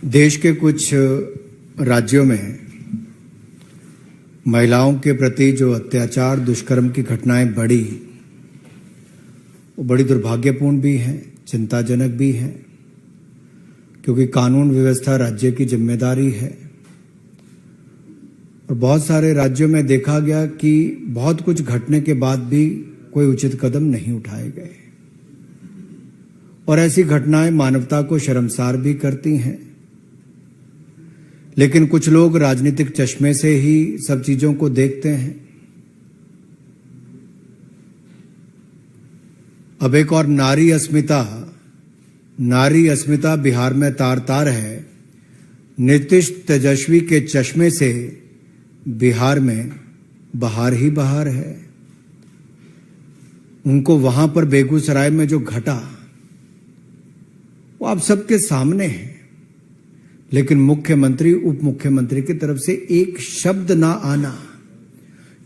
देश के कुछ राज्यों में महिलाओं के प्रति जो अत्याचार दुष्कर्म की घटनाएं बढ़ी, वो बड़ी दुर्भाग्यपूर्ण भी हैं, चिंताजनक भी हैं, क्योंकि कानून व्यवस्था राज्य की जिम्मेदारी है। और बहुत सारे राज्यों में देखा गया कि बहुत कुछ घटने के बाद भी कोई उचित कदम नहीं उठाए गए, और ऐसी घटनाएं मानवता को शर्मसार भी करती हैं। लेकिन कुछ लोग राजनीतिक चश्मे से ही सब चीजों को देखते हैं। अब एक और नारी अस्मिता बिहार में तार तार है। नीतीश तेजस्वी के चश्मे से बिहार में बहार ही बहार है। उनको वहां पर बेगूसराय में जो घटा वो आप सबके सामने है, लेकिन मुख्यमंत्री उप मुख्यमंत्री की तरफ से एक शब्द ना आना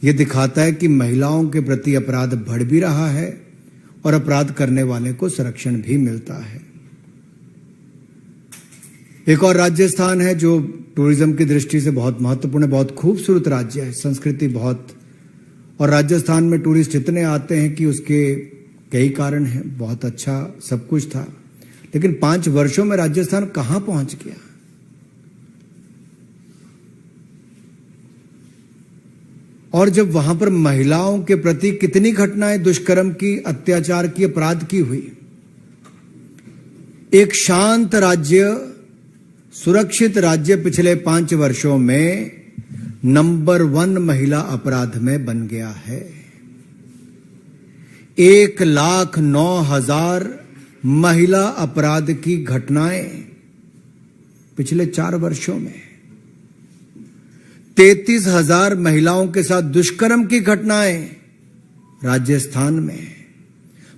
यह दिखाता है कि महिलाओं के प्रति अपराध बढ़ भी रहा है और अपराध करने वाले को संरक्षण भी मिलता है। एक और राजस्थान है जो टूरिज्म की दृष्टि से बहुत महत्वपूर्ण है, बहुत खूबसूरत राज्य है, संस्कृति बहुत, और राजस्थान में टूरिस्ट इतने आते हैं कि उसके कई कारण हैं। बहुत अच्छा सब कुछ था, लेकिन 5 वर्षों में राजस्थान कहां पहुंच गया। और जब वहां पर महिलाओं के प्रति कितनी घटनाएं दुष्कर्म की, अत्याचार की, अपराध की हुई। एक शांत राज्य, सुरक्षित राज्य पिछले 5 वर्षों में नंबर 1 महिला अपराध में बन गया है। 1,09,000 महिला अपराध की घटनाएं पिछले 4 वर्षों में। 33,000 महिलाओं के साथ दुष्कर्म की घटनाएं राजस्थान में।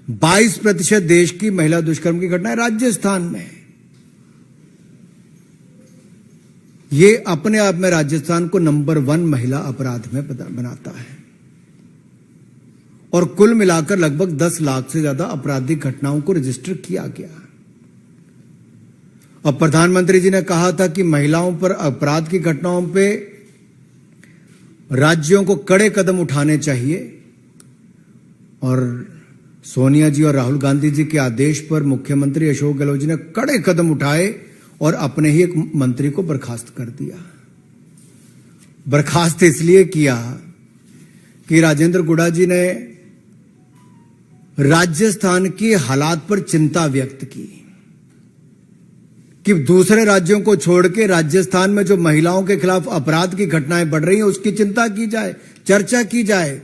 22% देश की महिला दुष्कर्म की घटनाएं राजस्थान में। ये अपने आप में राजस्थान को नंबर 1 महिला अपराध में बनाता है। और कुल मिलाकर लगभग 10 लाख से ज्यादा आपराधिक घटनाओं को रजिस्टर किया गया। अब प्रधानमंत्री जी ने कहा था कि महिलाओं पर अपराध की घटनाओं पे राज्यों को कड़े कदम उठाने चाहिए, और सोनिया जी और राहुल गांधी जी के आदेश पर मुख्यमंत्री अशोक गहलोत जी ने कड़े कदम उठाए और अपने ही एक मंत्री को बर्खास्त कर दिया। बर्खास्त इसलिए किया कि राजेंद्र गुड़ा जी ने राजस्थान की हालात पर चिंता व्यक्त की कि दूसरे राज्यों को छोड़ के राजस्थान में जो महिलाओं के खिलाफ अपराध की घटनाएं बढ़ रही हैं उसकी चिंता की जाए, चर्चा की जाए।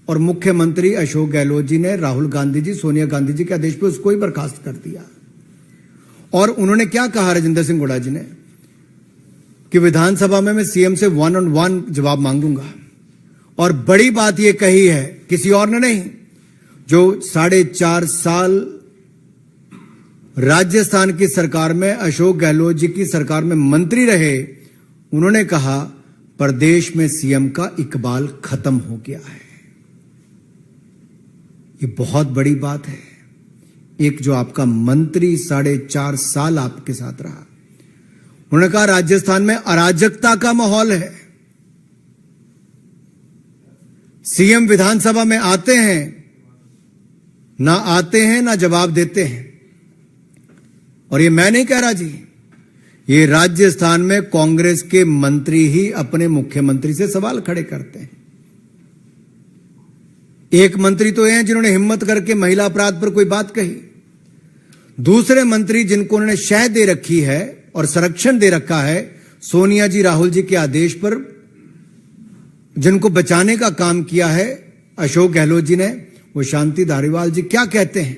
और मुख्यमंत्री अशोक गहलोत जी ने राहुल गांधी जी, सोनिया गांधी जी के आदेश पर उसको ही बर्खास्त कर दिया। और उन्होंने क्या कहा, राजेंद्र सिंह गुड़ा जी ने, कि विधानसभा में मैं सीएम से 1-on-1 जवाब मांगूंगा। और बड़ी बात यह कही है, किसी और ने नहीं, जो 4.5 साल राजस्थान की सरकार में, अशोक गहलोत जी की सरकार में मंत्री रहे, उन्होंने कहा प्रदेश में सीएम का इकबाल खत्म हो गया है। ये बहुत बड़ी बात है। एक जो आपका मंत्री 4.5 साल आपके साथ रहा, उन्होंने कहा राजस्थान में अराजकता का माहौल है। सीएम विधानसभा में आते हैं ना जवाब देते हैं। और ये मैं नहीं कह रहा जी, ये राजस्थान में कांग्रेस के मंत्री ही अपने मुख्यमंत्री से सवाल खड़े करते हैं। एक मंत्री तो हैं जिन्होंने हिम्मत करके महिला अपराध पर कोई बात कही। दूसरे मंत्री जिनको उन्होंने शह दे रखी है और संरक्षण दे रखा है सोनिया जी, राहुल जी के आदेश पर, जिनको बचाने का काम किया है अशोक गहलोत जी ने, वो शांति धारीवाल जी, क्या कहते हैं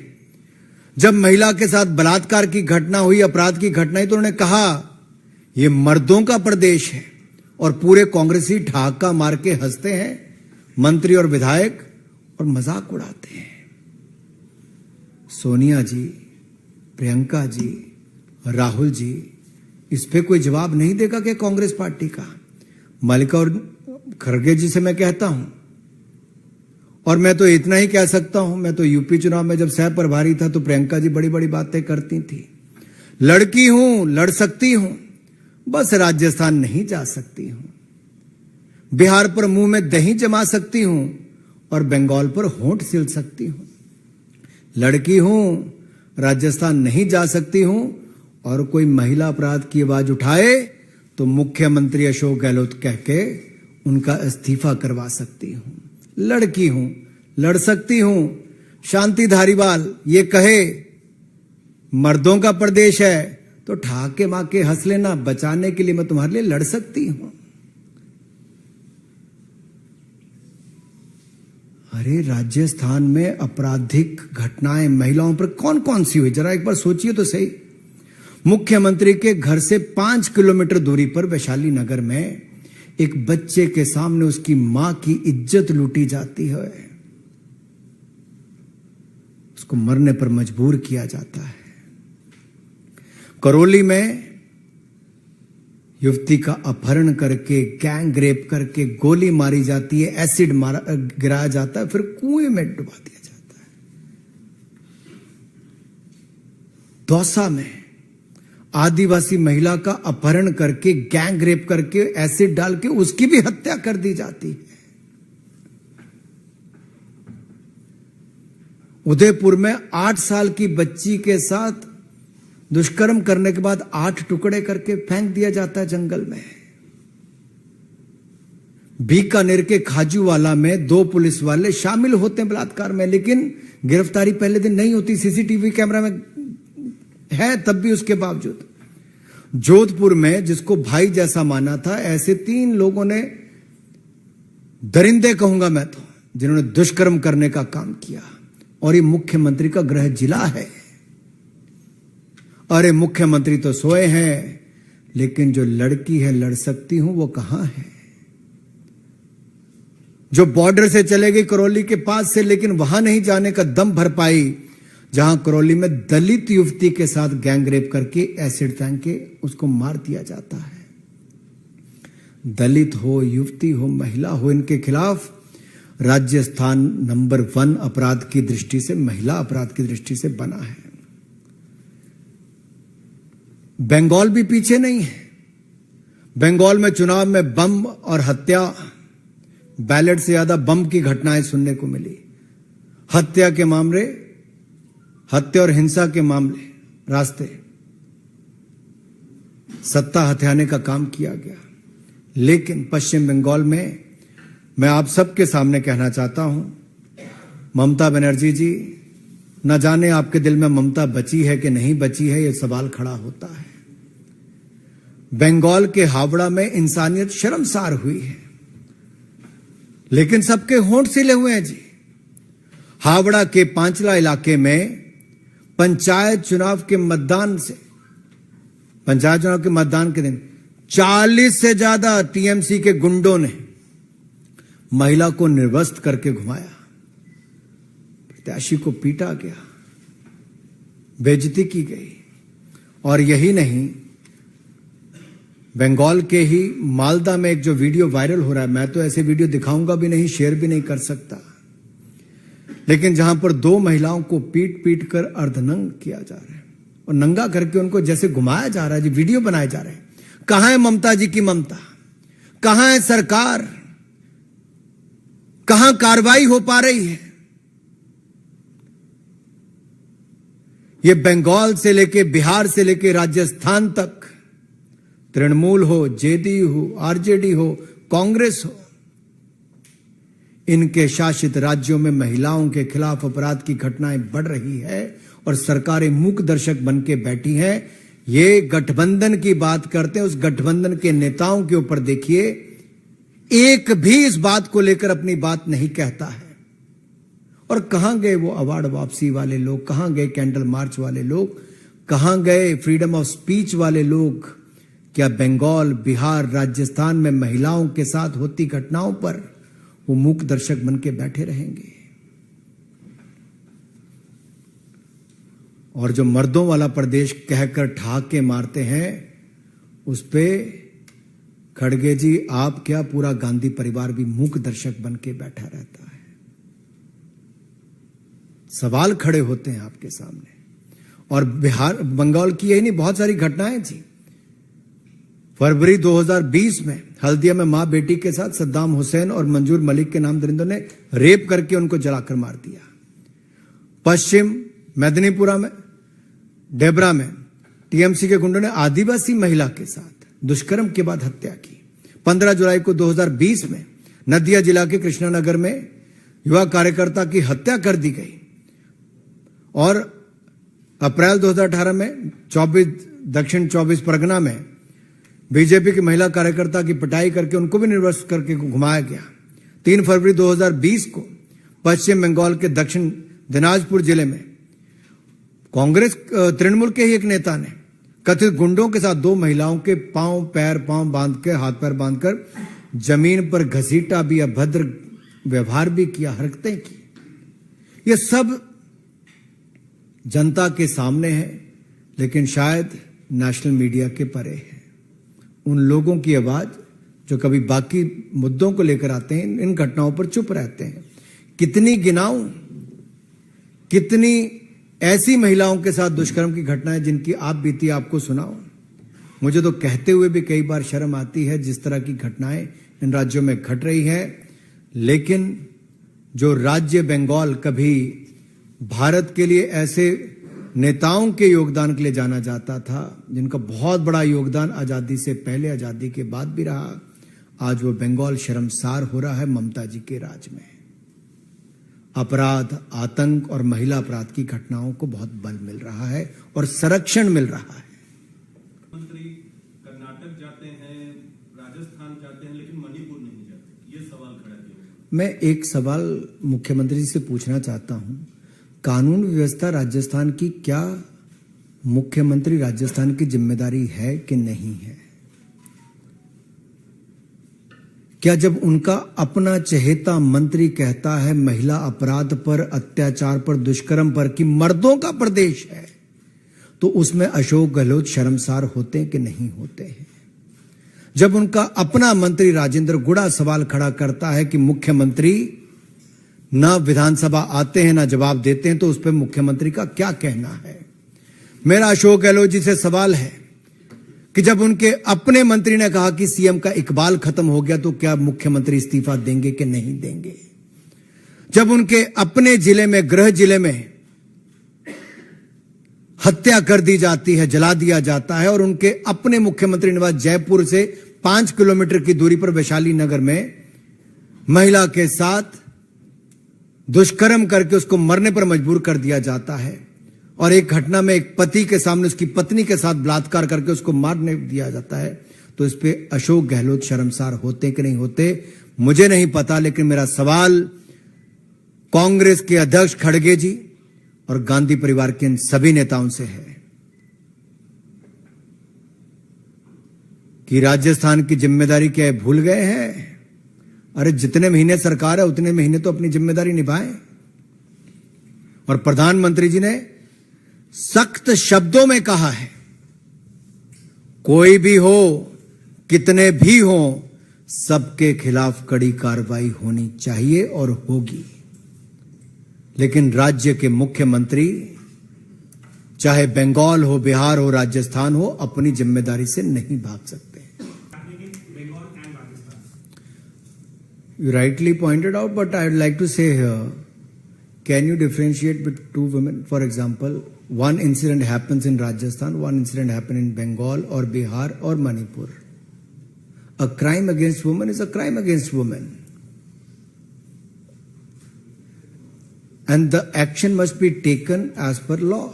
जब महिला के साथ बलात्कार की घटना हुई, अपराध की घटना हुई, तो उन्होंने कहा यह मर्दों का प्रदेश है। और पूरे कांग्रेसी ठहाका मार के हंसते हैं मंत्री और विधायक और मजाक उड़ाते हैं। सोनिया जी, प्रियंका जी, राहुल जी, इस पे कोई जवाब नहीं देगा कि कांग्रेस पार्टी का। मल्लिकार्जुन खड़गे जी से मैं कहता हूं, और मैं तो इतना ही कह सकता हूं, मैं तो यूपी चुनाव में जब सह प्रभारी था तो प्रियंका जी बड़ी बड़ी बातें करती थी। लड़की हूं, लड़ सकती हूं, बस राजस्थान नहीं जा सकती हूं, बिहार पर मुंह में दही जमा सकती हूं और बंगाल पर होंठ सिल सकती हूं। लड़की हूं, राजस्थान नहीं जा सकती हूं और कोई महिला अपराध की आवाज उठाए तो मुख्यमंत्री अशोक गहलोत कह के उनका इस्तीफा करवा सकती हूं। लड़की हूं, लड़ सकती हूं। शांति धारीवाल ये कहे मर्दों का प्रदेश है तो ठाके माके हंस लेना, बचाने के लिए मैं तुम्हारे लिए लड़ सकती हूं। अरे राजस्थान में आपराधिक घटनाएं महिलाओं पर कौन कौन सी हुई, जरा एक बार सोचिए तो सही। मुख्यमंत्री के घर से 5 किलोमीटर दूरी पर वैशाली नगर में एक बच्चे के सामने उसकी मां की इज्जत लूटी जाती है, उसको मरने पर मजबूर किया जाता है। करौली में युवती का अपहरण करके, गैंग रेप करके गोली मारी जाती है, एसिड गिराया जाता है, फिर कुएं में डुबा दिया जाता है। दौसा में आदिवासी महिला का अपहरण करके, गैंग रेप करके, एसिड डाल के उसकी भी हत्या कर दी जाती है। उदयपुर में 8 साल की बच्ची के साथ दुष्कर्म करने के बाद 8 टुकड़े करके फेंक दिया जाता है जंगल में। बीकानेर के खाजूवाला में 2 पुलिस वाले शामिल होते हैं बलात्कार में, लेकिन गिरफ्तारी पहले दिन नहीं होती, सीसीटीवी कैमरा में है तब भी उसके बावजूद। जोधपुर में जिसको भाई जैसा माना था, ऐसे 3 लोगों ने, दरिंदे कहूंगा मैं तो, जिन्होंने दुष्कर्म करने का काम किया, और ये मुख्यमंत्री का गृह जिला है। अरे मुख्यमंत्री तो सोए हैं, लेकिन जो लड़की है लड़ सकती हूं वो कहां है? जो बॉर्डर से चले गई करौली के पास से, लेकिन वहां नहीं जाने का दम भर पाई जहां करौली में दलित युवती के साथ गैंग रेप करके एसिड फेंक के उसको मार दिया जाता है। दलित हो, युवती हो, महिला हो, इनके खिलाफ राजस्थान नंबर 1 अपराध की दृष्टि से, महिला अपराध की दृष्टि से बना है। बंगाल भी पीछे नहीं है। बंगाल में चुनाव में बम और हत्या, बैलेट से ज्यादा बम की घटनाएं सुनने को मिली। हत्या के मामले, हत्या और हिंसा के मामले रास्ते, सत्ता हथियाने का काम किया गया। लेकिन पश्चिम बंगाल में मैं आप सबके सामने कहना चाहता हूं, ममता बनर्जी जी, न जाने आपके दिल में ममता बची है कि नहीं बची है, यह सवाल खड़ा होता है। बंगाल के हावड़ा में इंसानियत शर्मसार हुई है, लेकिन सबके होंठ सिले हुए हैं जी। हावड़ा के पांचला इलाके में पंचायत चुनाव के मतदान के दिन 40 से ज्यादा टीएमसी के गुंडों ने महिला को निर्वस्त्र करके घुमाया, प्रत्याशी को पीटा गया, बेइज्जती की गई। और यही नहीं, बंगाल के ही मालदा में एक जो वीडियो वायरल हो रहा है, मैं तो ऐसे वीडियो दिखाऊंगा भी नहीं, शेयर भी नहीं कर सकता, लेकिन जहां पर 2 महिलाओं को पीट पीट कर अर्धनंग किया जा रहा है और नंगा करके उनको जैसे घुमाया जा रहा है, जी वीडियो बनाए जा रहे हैं। कहां है ममता जी की ममता? कहां है सरकार? कहां कार्रवाई हो पा रही है? ये बंगाल से लेके, बिहार से लेके राजस्थान तक, तृणमूल हो, जेडीयू हो, आरजेडी हो, कांग्रेस हो, इनके शासित राज्यों में महिलाओं के खिलाफ अपराध की घटनाएं बढ़ रही है और सरकारें मूक दर्शक बन के बैठी हैं। ये गठबंधन की बात करते हैं, उस गठबंधन के नेताओं के ऊपर देखिए, एक भी इस बात को लेकर अपनी बात नहीं कहता है। और कहां गए वो अवार्ड वापसी वाले लोग? कहां गए कैंडल मार्च वाले लोग? कहां गए फ्रीडम ऑफ स्पीच वाले लोग? क्या बंगाल, बिहार, राजस्थान में महिलाओं के साथ होती घटनाओं पर वो मूक दर्शक बन के बैठे रहेंगे? और जो मर्दों वाला प्रदेश कहकर ठाके मारते हैं, उस पे खड़गे जी, आप क्या, पूरा गांधी परिवार भी मूक दर्शक बन के बैठा रहता है। सवाल खड़े होते हैं आपके सामने। और बिहार, बंगाल की यही नहीं, बहुत सारी घटनाएं जी। फरवरी 2020 में हल्दिया में मां बेटी के साथ सद्दाम हुसैन और मंजूर मलिक के नाम दरिंदों ने रेप करके उनको जलाकर मार दिया। पश्चिम मेदिनीपुरा में डेबरा में टीएमसी के गुंडों ने आदिवासी महिला के साथ दुष्कर्म के बाद हत्या की। 15 जुलाई को 2020 में नदिया जिला के कृष्णानगर में युवा कार्यकर्ता की हत्या कर दी गई और अप्रैल 2018 में 24 दक्षिण 24 परगना में बीजेपी की महिला कार्यकर्ता की पिटाई करके उनको भी निर्वस्त्र करके घुमाया गया। 3 फरवरी 2020 को पश्चिम बंगाल के दक्षिण दिनाजपुर जिले में कांग्रेस तृणमूल के ही एक नेता ने कथित गुंडों के साथ 2 महिलाओं के पांव बांध के हाथ पैर बांधकर जमीन पर घसीटा भी, अभद्र व्यवहार भी किया, हरकतें की। ये सब जनता के सामने है, लेकिन शायद नेशनल मीडिया के परे है। उन लोगों की आवाज जो कभी बाकी मुद्दों को लेकर आते हैं, इन घटनाओं पर चुप रहते हैं। कितनी गिनाऊं, कितनी ऐसी महिलाओं के साथ दुष्कर्म की घटनाएं जिनकी आप बीती आपको सुनाओ। मुझे तो कहते हुए भी कई बार शर्म आती है जिस तरह की घटनाएं इन राज्यों में घट रही है। लेकिन जो राज्य बंगाल कभी भारत के लिए ऐसे नेताओं के योगदान के लिए जाना जाता था, जिनका बहुत बड़ा योगदान आजादी से पहले, आजादी के बाद भी रहा, आज वो बंगाल शर्मसार हो रहा है ममता जी के राज में। अपराध, आतंक और महिला अपराध की घटनाओं को बहुत बल मिल रहा है और संरक्षण मिल रहा है। मंत्री कर्नाटक जाते हैं, राजस्थान जाते हैं, लेकिन मणिपुर नहीं जाते, ये सवाल खड़ा किया। मैं एक सवाल मुख्यमंत्री जी से पूछना चाहता हूं, कानून व्यवस्था राजस्थान की क्या मुख्यमंत्री राजस्थान की जिम्मेदारी है कि नहीं है? क्या जब उनका अपना चहेता मंत्री कहता है महिला अपराध पर, अत्याचार पर, दुष्कर्म पर कि मर्दों का प्रदेश है, तो उसमें अशोक गहलोत शर्मसार होते हैं कि नहीं होते हैं? जब उनका अपना मंत्री राजेंद्र गुड़ा सवाल खड़ा करता है कि मुख्यमंत्री ना विधानसभा आते हैं ना जवाब देते हैं, तो उस पर मुख्यमंत्री का क्या कहना है? मेरा अशोक गहलोत जी से सवाल है कि जब उनके अपने मंत्री ने कहा कि सीएम का इकबाल खत्म हो गया, तो क्या मुख्यमंत्री इस्तीफा देंगे कि नहीं देंगे? जब उनके अपने जिले में, गृह जिले में हत्या कर दी जाती है, जला दिया जाता है, और उनके अपने मुख्यमंत्री निवास जयपुर से 5 किलोमीटर की दूरी पर वैशाली नगर में महिला के साथ दुष्कर्म करके उसको मरने पर मजबूर कर दिया जाता है, और एक घटना में एक पति के सामने उसकी पत्नी के साथ बलात्कार करके उसको मारने दिया जाता है, तो इस पे अशोक गहलोत शर्मसार होते कि नहीं होते मुझे नहीं पता। लेकिन मेरा सवाल कांग्रेस के अध्यक्ष खड़गे जी और गांधी परिवार के इन सभी नेताओं से है कि राजस्थान की जिम्मेदारी क्या है, भूल गए हैं? अरे जितने महीने सरकार है उतने महीने तो अपनी जिम्मेदारी निभाएं। और प्रधानमंत्री जी ने सख्त शब्दों में कहा है, कोई भी हो, कितने भी हो, सबके खिलाफ कड़ी कार्रवाई होनी चाहिए और होगी। लेकिन राज्य के मुख्यमंत्री, चाहे बंगाल हो, बिहार हो, राजस्थान हो, अपनी जिम्मेदारी से नहीं भाग सकते। You rightly pointed out, but I would like to say here, can you differentiate between 2 women? For example, one incident happens in Rajasthan, one incident happened in Bengal or Bihar or Manipur. A crime against women is a crime against women. And the action must be taken as per law.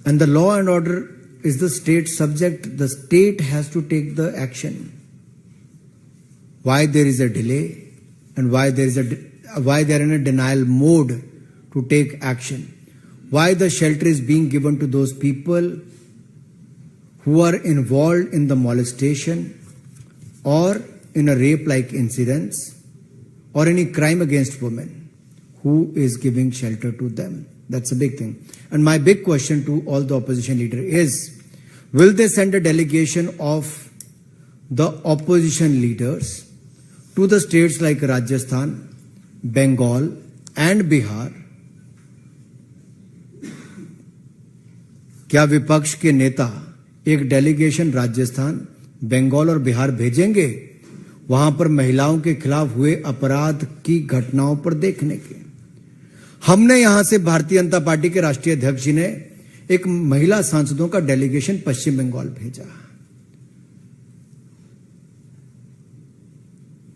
And the law and order is the state subject. The state has to take the action. Why there is a delay and why they are in a denial mode to take action? Why the shelter is being given to those people who are involved in the molestation or in a rape-like incidents or any crime against women? Who is giving shelter to them? That's a big thing. And my big question to all the opposition leader is, will they send a delegation of the opposition leaders to the states like Rajasthan, Bengal and Bihar? क्या विपक्ष के नेता एक delegation Rajasthan, Bengal और बिहार भेजेंगे वहां पर महिलाओं के खिलाफ हुए अपराध की घटनाओं पर देखने के। हमने यहां से भारतीय जनता पार्टी के राष्ट्रीय अध्यक्ष जी ने एक महिला सांसदों का डेलीगेशन पश्चिम बंगाल भेजा।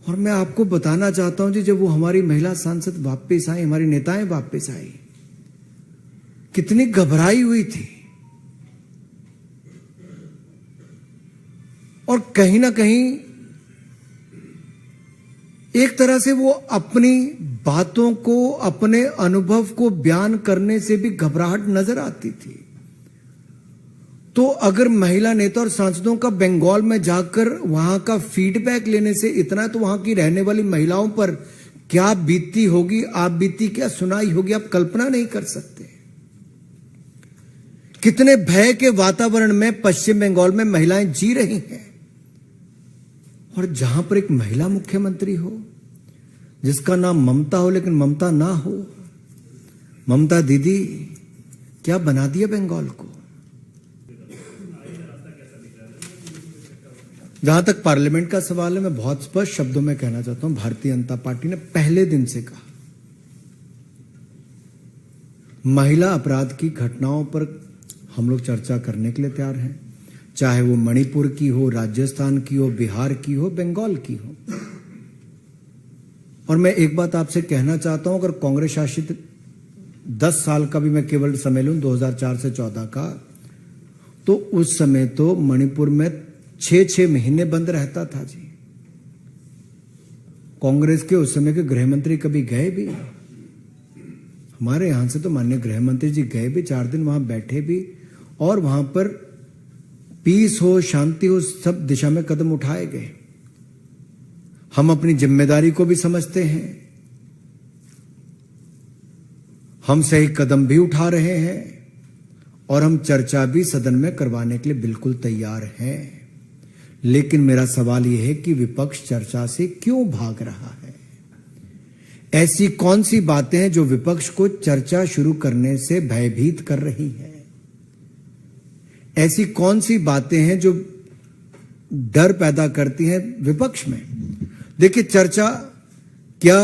और मैं आपको बताना चाहता हूं जी, जब वो हमारी महिला सांसद वापस आई, हमारी नेताएं वापस आई, कितनी घबराई हुई थी। और कहीं ना कहीं एक तरह से वो अपनी बातों को, अपने अनुभव को बयान करने से भी घबराहट नजर आती थी। तो अगर महिला नेता और सांसदों का बंगाल में जाकर वहां का फीडबैक लेने से इतना, तो वहां की रहने वाली महिलाओं पर क्या बीती होगी, आप बीती क्या सुनाई होगी, आप कल्पना नहीं कर सकते। कितने भय के वातावरण में पश्चिम बंगाल में महिलाएं जी रही हैं। और जहां पर एक महिला मुख्यमंत्री हो, जिसका नाम ममता हो लेकिन ममता ना हो, ममता दीदी क्या बना दिया बंगाल को। जहां तक पार्लियामेंट का सवाल है, मैं बहुत स्पष्ट शब्दों में कहना चाहता हूं, भारतीय जनता पार्टी ने पहले दिन से कहा, महिला अपराध की घटनाओं पर हम लोग चर्चा करने के लिए तैयार हैं, चाहे वो मणिपुर की हो, राजस्थान की हो, बिहार की हो, बंगाल की हो। और मैं एक बात आपसे कहना चाहता हूं, अगर कांग्रेस शासित 10 साल का भी मैं केवल समय लूं, 2004 से 14 का, तो उस समय तो मणिपुर में 6-6 महीने बंद रहता था जी। कांग्रेस के उस समय के गृह मंत्री कभी गए भी, हमारे यहां से तो माननीय गृह मंत्री जी गए भी, 4 दिन वहां बैठे भी, और वहां पर पीस हो, शांति हो, सब दिशा में कदम उठाए गए। हम अपनी जिम्मेदारी को भी समझते हैं, हम सही कदम भी उठा रहे हैं, और हम चर्चा भी सदन में करवाने के लिए बिल्कुल तैयार हैं। लेकिन मेरा सवाल यह है कि विपक्ष चर्चा से क्यों भाग रहा है? ऐसी कौन सी बातें हैं जो विपक्ष को चर्चा शुरू करने से भयभीत कर रही हैं? ऐसी कौन सी बातें हैं जो डर पैदा करती हैं विपक्ष में? देखिए, चर्चा क्या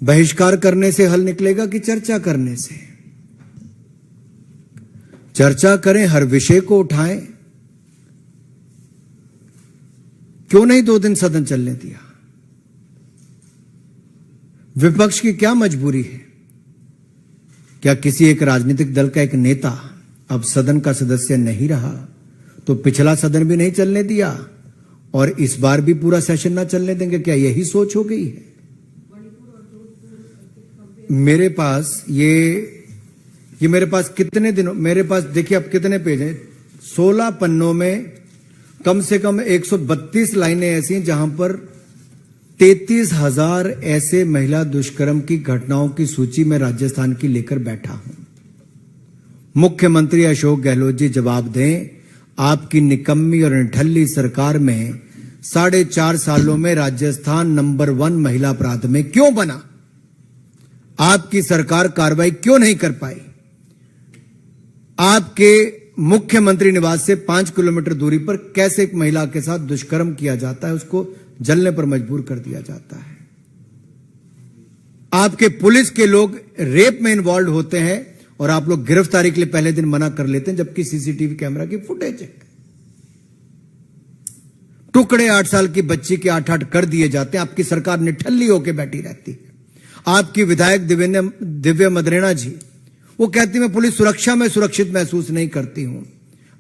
बहिष्कार करने से हल निकलेगा कि चर्चा करने से? चर्चा करें, हर विषय को उठाएं। क्यों नहीं 2 दिन सदन चलने दिया? विपक्ष की क्या मजबूरी है? क्या किसी एक राजनीतिक दल का एक नेता अब सदन का सदस्य नहीं रहा तो पिछला सदन भी नहीं चलने दिया और इस बार भी पूरा सेशन ना चलने देंगे? क्या यही सोच हो गई है? मेरे पास ये मेरे पास कितने दिनों, मेरे पास देखिए अब कितने पेज हैं, 16 पन्नों में कम से कम 132 लाइनें ऐसी हैं जहां पर 33,000 ऐसे महिला दुष्कर्म की घटनाओं की सूची में राजस्थान की लेकर बैठा हूं। मुख्यमंत्री अशोक गहलोत जी जवाब दें, आपकी निकम्मी और निठल्ली सरकार में 4.5 सालों में राजस्थान नंबर 1 महिला अपराध में क्यों बना? आपकी सरकार कार्रवाई क्यों नहीं कर पाई? आपके मुख्यमंत्री निवास से 5 किलोमीटर दूरी पर कैसे एक महिला के साथ दुष्कर्म किया जाता है, उसको जलने पर मजबूर कर दिया जाता है? आपके पुलिस के लोग रेप में इन्वॉल्व होते हैं और आप लोग गिरफ्तारी के लिए पहले दिन मना कर लेते हैं, जबकि सीसीटीवी कैमरा की फुटेज है। टुकड़े 8 साल की बच्ची के 8-8 कर दिए जाते हैं, आपकी सरकार निठल्ली होकर बैठी रहती है। आपकी विधायक दिव्या मदरेना जी, वो कहती मैं पुलिस सुरक्षा में सुरक्षित महसूस नहीं करती हूं।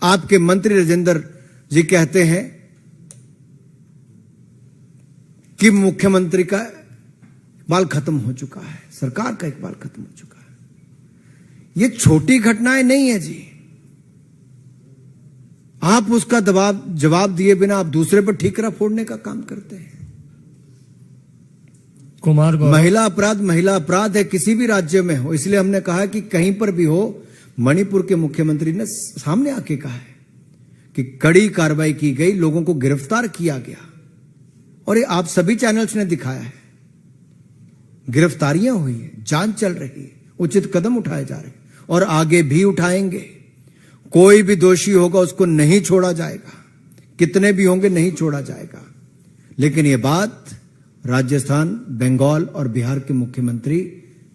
आपके मंत्री राजेंद्र जी कहते हैं कि मुख्यमंत्री का बाल खत्म हो चुका है, सरकार का एक बाल खत्म हो चुका है। ये छोटी घटनाएं नहीं है जी। आप उसका जवाब दिए बिना आप दूसरे पर ठीकरा फोड़ने का काम करते हैं। महिला अपराध है, किसी भी राज्य में हो। इसलिए हमने कहा कि कहीं पर भी हो, मणिपुर के मुख्यमंत्री ने सामने आके कहा है कि कड़ी कार्रवाई की गई, लोगों को गिरफ्तार किया गया, और ये आप सभी चैनल्स ने दिखाया है। गिरफ्तारियां हुई है, जांच चल रही है, उचित कदम उठाए जा रहे हैं और आगे भी उठाएंगे। कोई भी दोषी होगा उसको नहीं छोड़ा जाएगा, कितने भी होंगे नहीं छोड़ा जाएगा। लेकिन यह बात राजस्थान, बंगाल और बिहार के मुख्यमंत्री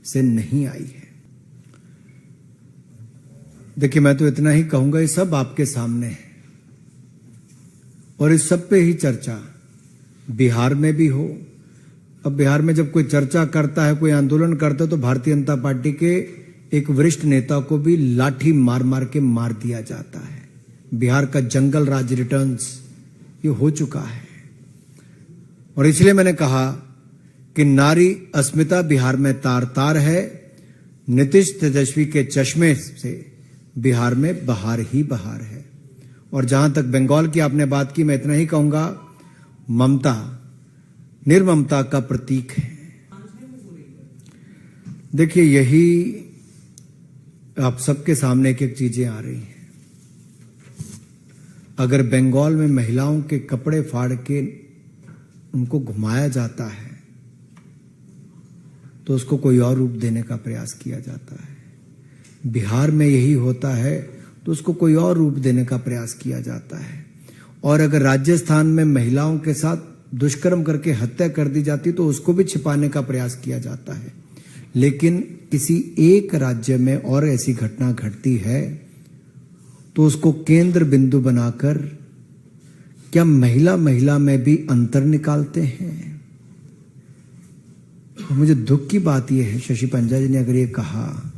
से नहीं आई है। देखिए, मैं तो इतना ही कहूंगा, ये सब आपके सामने है और इस सब पे ही चर्चा बिहार में भी हो। अब बिहार में जब कोई चर्चा करता है, कोई आंदोलन करता है, तो भारतीय जनता पार्टी के एक वरिष्ठ नेता को भी लाठी मार मार के मार दिया जाता है। बिहार का जंगल राज रिटर्न्स ये हो चुका है और इसलिए मैंने कहा कि नारी अस्मिता बिहार में तार तार है। नीतीश तेजस्वी के चश्मे से बिहार में बहार ही बहार है। और जहां तक बंगाल की आपने बात की, मैं इतना ही कहूंगा, ममता निर्ममता का प्रतीक है। देखिए, यही आप सबके सामने एक एक चीजें आ रही हैं। अगर बंगाल में महिलाओं के कपड़े फाड़ के उनको घुमाया जाता है तो उसको कोई और रूप देने का प्रयास किया जाता है। बिहार में यही होता है तो उसको कोई और रूप देने का प्रयास किया जाता है। और अगर राजस्थान में महिलाओं के साथ दुष्कर्म करके हत्या कर दी जाती तो उसको भी छिपाने का प्रयास किया जाता है। लेकिन किसी एक राज्य में और ऐसी घटना घटती है तो उसको केंद्र बिंदु बनाकर क्या महिला महिला में भी अंतर निकालते हैं। तो मुझे दुख की बात यह है, शशि पंजा जी ने अगर ये कहा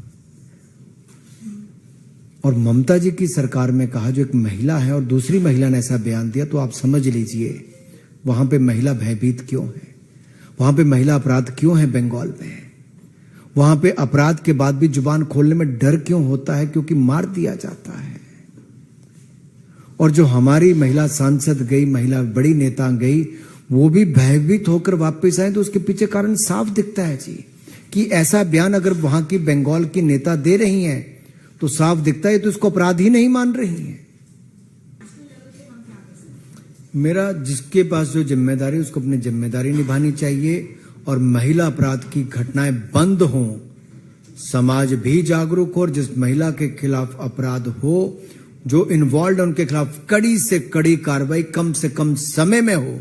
और ममता जी की सरकार में कहा, जो एक महिला है और दूसरी महिला ने ऐसा बयान दिया, तो आप समझ लीजिए वहां पे महिला भयभीत क्यों है, वहां पे महिला अपराध क्यों है बंगाल में। वहां पे अपराध के बाद भी जुबान खोलने में डर क्यों होता है, क्योंकि मार दिया जाता है। और जो हमारी महिला सांसद गई, महिला बड़ी नेता गई, वो भी भयभीत होकर वापस आए, तो उसके पीछे कारण साफ दिखता है जी, कि ऐसा बयान अगर वहां की बंगाल की नेता दे रही हैं तो साफ दिखता है तो इसको अपराध ही नहीं मान रही है। मेरा जिसके पास जो जिम्मेदारी, उसको अपनी जिम्मेदारी निभानी चाहिए और महिला अपराध की घटनाएं बंद हों, समाज भी जागरूक हो और जिस महिला के खिलाफ अपराध हो, जो इन्वॉल्व है, उनके खिलाफ कड़ी से कड़ी कार्रवाई कम से कम समय में हो,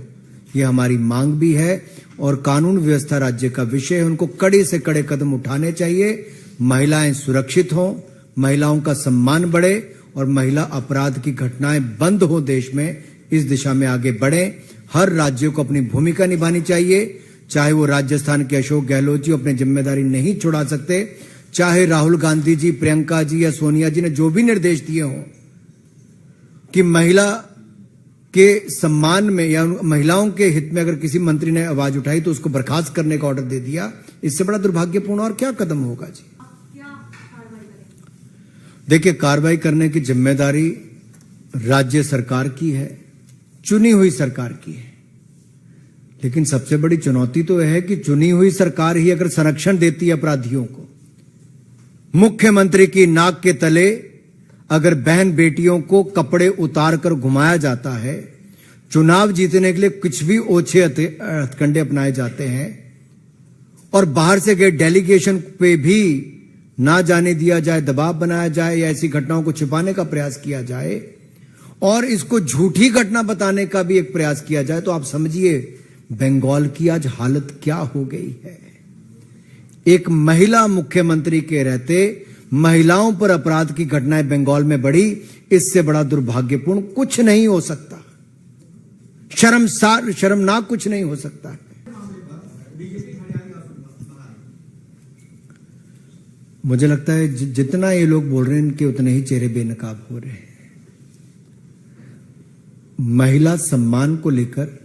यह हमारी मांग भी है। और कानून व्यवस्था राज्य का विषय है, उनको कड़े से कड़े कदम उठाने चाहिए। महिलाएं सुरक्षित हों, महिलाओं का सम्मान बढ़े और महिला अपराध की घटनाएं बंद हो देश में, इस दिशा में आगे बढ़े। हर राज्य को अपनी भूमिका निभानी चाहिए। चाहे वो राजस्थान के अशोक गहलोत जी अपनी जिम्मेदारी नहीं छुड़ा सकते, चाहे राहुल गांधी जी, प्रियंका जी या सोनिया जी ने जो भी निर्देश दिए हों कि महिला के सम्मान में या महिलाओं के हित में अगर किसी मंत्री ने आवाज उठाई तो उसको बर्खास्त करने का ऑर्डर दे दिया, इससे बड़ा दुर्भाग्यपूर्ण और क्या कदम होगा जी। देखिए, कार्रवाई करने की जिम्मेदारी राज्य सरकार की है, चुनी हुई सरकार की है। लेकिन सबसे बड़ी चुनौती तो यह है कि चुनी हुई सरकार ही अगर संरक्षण देती है अपराधियों को, मुख्यमंत्री की नाक के तले अगर बहन बेटियों को कपड़े उतार कर घुमाया जाता है, चुनाव जीतने के लिए कुछ भी ओछे हथकंडे अपनाए जाते हैं और बाहर से गए डेलीगेशन पे भी ना जाने दिया जाए, दबाव बनाया जाए या ऐसी घटनाओं को छिपाने का प्रयास किया जाए और इसको झूठी घटना बताने का भी एक प्रयास किया जाए, तो आप समझिए बंगाल की आज हालत क्या हो गई है। एक महिला मुख्यमंत्री के रहते महिलाओं पर अपराध की घटनाएं बंगाल में बढ़ी, इससे बड़ा दुर्भाग्यपूर्ण कुछ नहीं हो सकता, शर्मनाक कुछ नहीं हो सकता है। मुझे लगता है जितना ये लोग बोल रहे हैं, इनके उतने ही चेहरे बेनकाब हो रहे हैं। महिला सम्मान को लेकर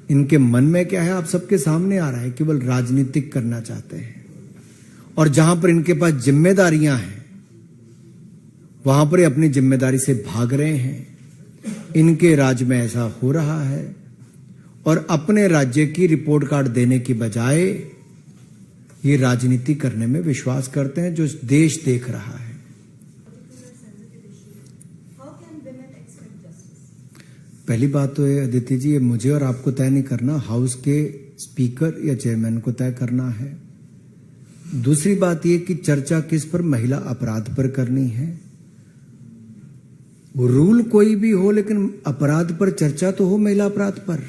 इनके मन में क्या है, आप सबके सामने आ रहा है। केवल राजनीतिक करना चाहते हैं और जहां पर इनके पास जिम्मेदारियां हैं वहां पर अपनी जिम्मेदारी से भाग रहे हैं। इनके राज्य में ऐसा हो रहा है और अपने राज्य की रिपोर्ट कार्ड देने की बजाय ये राजनीति करने में विश्वास करते हैं, जो देश देख रहा है। पहली बात तो ये अदिति जी, ये मुझे और आपको तय नहीं करना, हाउस के स्पीकर या चेयरमैन को तय करना है। दूसरी बात ये कि चर्चा किस पर, महिला अपराध पर करनी है। वो रूल कोई भी हो, लेकिन अपराध पर चर्चा तो हो, महिला अपराध पर।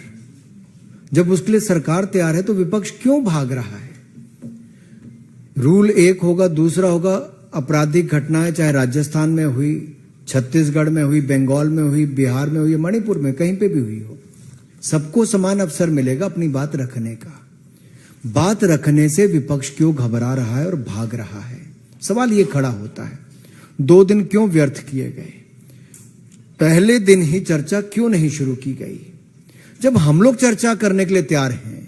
जब उसके लिए सरकार तैयार है तो विपक्ष क्यों भाग रहा है? रूल एक होगा, दूसरा होगा आपराधिक घटनाएं, चाहे राजस्थान में हुई, छत्तीसगढ़ में हुई, बंगाल में हुई, बिहार में हुई, मणिपुर में, कहीं पे भी हुई हो, सबको समान अवसर मिलेगा अपनी बात रखने का। बात रखने से विपक्ष क्यों घबरा रहा है और भाग रहा है? सवाल ये खड़ा होता है। 2 दिन क्यों व्यर्थ किए गए? पहले दिन ही चर्चा क्यों नहीं शुरू की गई? जब हम लोग चर्चा करने के लिए तैयार हैं,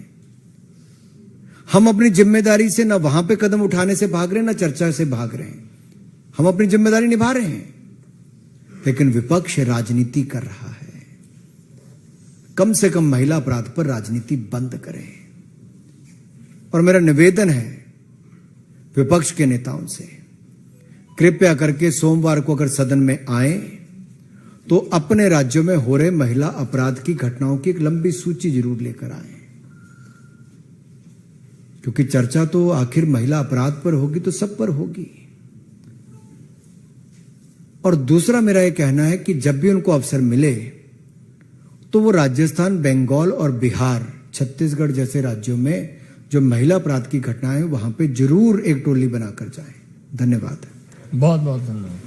हम अपनी जिम्मेदारी से ना वहां पे कदम उठाने से भाग रहे हैं, ना चर्चा से भाग रहे हैं। हम अपनी जिम्मेदारी निभा रहे हैं, लेकिन विपक्ष राजनीति कर रहा है। कम से कम महिला अपराध पर राजनीति बंद करें। और मेरा निवेदन है विपक्ष के नेताओं से, कृपया करके सोमवार को अगर सदन में आए तो अपने राज्यों में हो रहे महिला अपराध की घटनाओं की एक लंबी सूची जरूर लेकर आए, क्योंकि चर्चा तो आखिर महिला अपराध पर होगी तो सब पर होगी। और दूसरा मेरा यह कहना है कि जब भी उनको अवसर मिले तो वो राजस्थान, बंगाल और बिहार, छत्तीसगढ़ जैसे राज्यों में जो महिला अपराध की घटनाएं वहां पे जरूर एक टोली बनाकर जाएं। धन्यवाद। बहुत बहुत धन्यवाद।